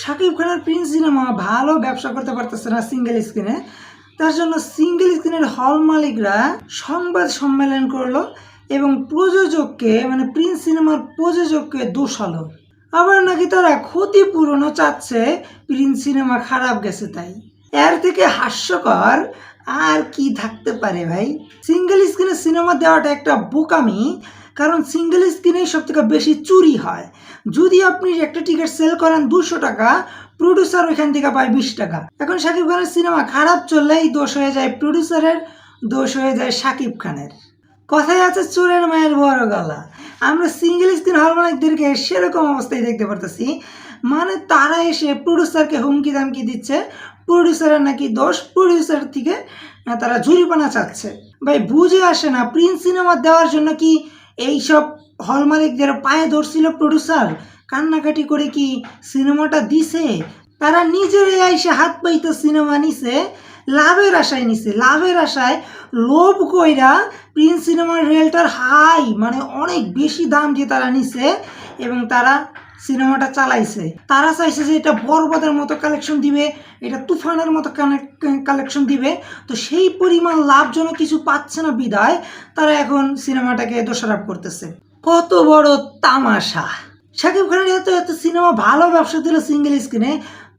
শাকিব খানের Prince cinema ভালো ব্যবসা করতে পারতেছে না সিঙ্গেল স্ক্রিনে। তার জন্য সিঙ্গেল স্ক্রিনের হল মালিকরা সংবাদ সম্মেলন করলো এবং প্রযোজককে মানে প্রিন্স সিনেমার প্রযোজককে দোষালো। আবার নাকি তারা ক্ষতিপূরণও চাচ্ছে, প্রিন্স সিনেমা খারাপ গেছে তাই। এর থেকে হাস্যকর আর কি থাকতে পারে ভাই? সিঙ্গেল স্ক্রিনে সিনেমা দেওয়াটা একটা বোকামি, কারণ সিঙ্গেল স্ক্রিনেই সব থেকে বেশি চুরি হয়। যদি আপনি একটা টিকিট সেল করেন 200 টাকা, প্রডিউসার ওইখান থেকে পায় 20 টাকা। এখন শাকিব খানের সিনেমা খারাপ চললেই দোষ হয়ে যায় প্রডিউসারের, দোষ হয়ে যায় শাকিব খানের। কথায় আছে চোরের মায়ের বড় গলা। আমরা সিঙ্গেল স্ক্রিন হল মালিকদেরকে সেরকম অবস্থায় দেখতে পারতেছি, মানে তারা এসে প্রডিউসারকে হুমকি দামকি দিচ্ছে, প্রডিউসারের নাকি দোষ, প্রডিউসার থেকে তারা জরিমানা চাচ্ছে। ভাই বুঝে আসে না, প্রিন্স সিনেমা দেওয়ার জন্য কি এইসব হল মালিকদের পায়ে ধরছিল প্রডিউসার? কান্নাকাটি করে কি সিনেমাটা দিছে? তারা নিজেরাই এসে হাত পাইতে সিনেমা নিছে, লাভের আশায় নিছে। লাভের আশায় লোভ কইরা প্রিন্স সিনেমার রেলটার হাই মানে অনেক বেশি দাম দিয়ে তারা নিছে এবং তারা সিনেমাটা চালাইছে। তারা চাইছে যে এটা বরবাদের মতো কালেকশন দিবে, এটা তুফানের মতো কালেকশন দিবে। তো সেই পরিমাণ লাভজনক কিছু পাচ্ছে না বিদায় তারা এখন সিনেমাটাকে দোষারোপ করতেছে। কত বড় তামাশা! শাকিব খানের এত সিনেমা ভালো ব্যবসা দিল সিঙ্গেল স্ক্রিনে,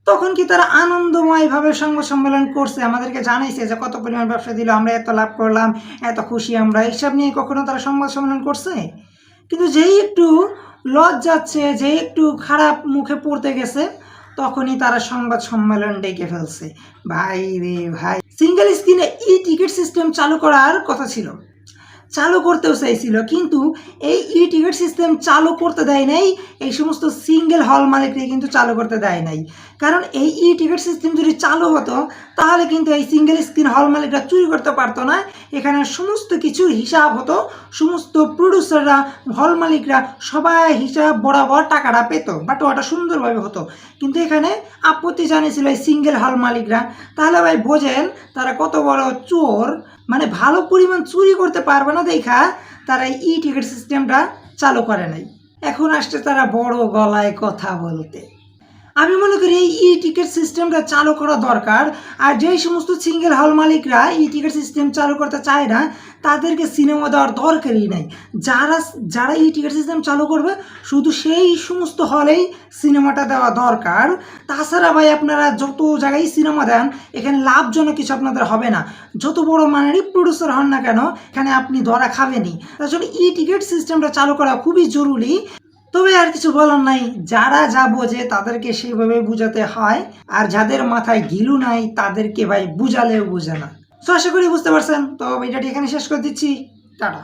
তখন কি তারা আনন্দময়ভাবে সংবাদ সম্মেলন করছে, আমাদেরকে জানাইছে যে কত পরিমাণ ব্যবসা দিল, আমরা এত লাভ করলাম, এত খুশি আমরা, এইসব নিয়ে কখনো তারা সংবাদ সম্মেলন করছে? কিন্তু যেই একটু লজ যাচ্ছে, যেই একটু খারাপ মুখে পড়তে গেছে, তখনই তারা সংবাদ সম্মেলন ডেকে ফেলছে। ভাই রে ভাই, সিঙ্গেল স্ক্রিনে টিকিট সিস্টেম চালু করার কথা ছিল, চালু করতেও চাইছিল, কিন্তু এই টিকিট সিস্টেম চালু করতে দেয় নাই এই সমস্ত সিঙ্গেল হল মালিকরা, কিন্তু চালু করতে দেয় নাই। কারণ এই টিকিট সিস্টেম যদি চালু হতো তাহলে কিন্তু এই সিঙ্গেল স্ক্রিন হল মালিকরা চুরি করতে পারতো না। এখানে সমস্ত কিছুর হিসাব হতো, সমস্ত প্রডিউসাররা, হল মালিকরা সবাই হিসাব বরাবর টাকাটা পেত, বাট ওটা সুন্দরভাবে হতো। কিন্তু এখানে আপত্তি জানিয়েছিল এই সিঙ্গেল হল মালিকরা। তাহলে ভাই বোঝেন তারা কত বড় চোর, মানে ভালো পরিমাণ চুরি করতে পারবে না দেখা তারা এই টিকিট সিস্টেমটা চালু করে নাই। এখন আসছে তারা বড় গলায় কথা বলতে। আমি মনে করি এই টিকিট সিস্টেমটা চালু করা দরকার। আর যেই সমস্ত সিঙ্গেল হল মালিকরা এই টিকিট সিস্টেম চালু করতে চায় না তাদেরকে সিনেমা দেওয়ার দরকারই নাই। যারা এই টিকিট সিস্টেম চালু করবে শুধু সেই সমস্ত হলেই সিনেমাটা দেওয়া দরকার। তাছাড়া ভাই আপনারা যত জায়গায় সিনেমা দেন এখানে লাভজনক কিছু আপনাদের হবে না, যত বড় মানেরই প্রডিউসার হন না কেন এখানে আপনি ধরা খাবেনই। তার জন্য এই টিকিট সিস্টেমটা চালু করা খুবই জরুরি। তবে আর কিছু বলার নাই, যারা যা বোঝে তাদেরকে সেইভাবে বুঝাতে হয়, আর যাদের মাথায় গিলু নাই তাদেরকে ভাই বুঝালেও বোঝে না। তো আশা করি বুঝতে পারছেন। তো ভিডিওটি এখানে শেষ করে দিচ্ছি, টাটা।